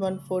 1/4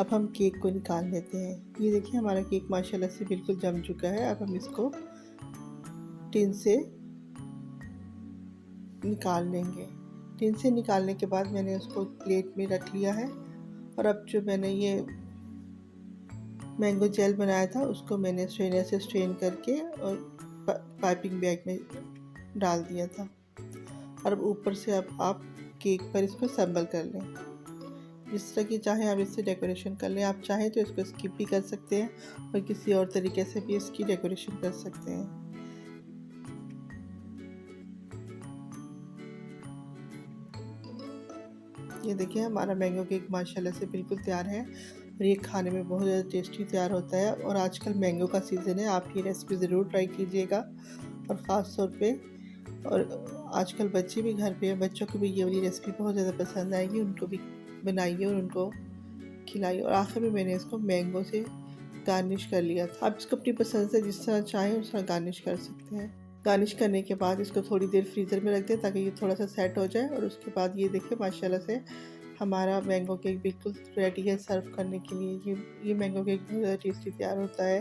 अब हम केक को निकाल लेते हैं। ये देखिए हमारा केक माशाल्लाह से बिल्कुल जम चुका है। अब हम इसको टिन से निकाल लेंगे। टिन से निकालने के बाद मैंने उसको प्लेट में रख लिया है। और अब जो मैंने ये मैंगो जेल बनाया था उसको मैंने स्ट्रेनर से स्ट्रेन करके और पाइपिंग बैग में डाल दिया था। और अब ऊपर से अब आप केक पर इसको असेंबल कर लें। जिस तरह की चाहें आप इससे डेकोरेशन कर लें। आप चाहें तो इसको स्किप भी कर सकते हैं और किसी और तरीके से भी इसकी डेकोरेशन कर सकते हैं। ये देखिए हमारा मैंगो केक माशाल्लाह से बिल्कुल तैयार है और ये खाने में बहुत ज़्यादा टेस्टी तैयार होता है। और आजकल मैंगो का सीज़न है, आप ये रेसिपी ज़रूर ट्राई कीजिएगा। और ख़ास तौर पे और आजकल बच्चे भी घर पे हैं, बच्चों को भी ये वाली रेसिपी बहुत ज़्यादा पसंद आएगी। उनको भी बनाइए और उनको खिलाइए। और आखिर में मैंने इसको मैंगो से गार्निश कर लिया था। आप इसको अपनी पसंद से जिस तरह चाहें उस तरह गार्निश कर सकते हैं। गार्निश करने के बाद इसको थोड़ी देर फ्रीज़र में रख दें ताकि ये थोड़ा सा सेट हो जाए। और उसके बाद ये देखिए माशाल्लाह से हमारा मैंगो केक बिल्कुल रेडी है सर्व करने के लिए। ये मैंगो केक बहुत ज़्यादा टेस्टी तैयार होता है।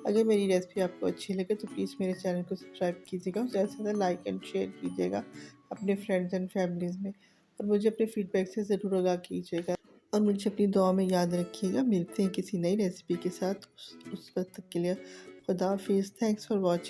अगर मेरी रेसिपी आपको अच्छी लगे तो प्लीज़ मेरे चैनल को सब्सक्राइब कीजिएगा और ज़्यादा से ज़्यादा लाइक एंड शेयर कीजिएगा अपने फ्रेंड्स एंड फैमिलीज़ में। और मुझे अपने फीडबैक से ज़रूर आगाह कीजिएगा और मुझे अपनी दुआ में याद रखिएगा। मिलते हैं किसी नई रेसिपी के साथ। उस वक्त तक के लिए खुदा हाफिज़। Thanks for watching.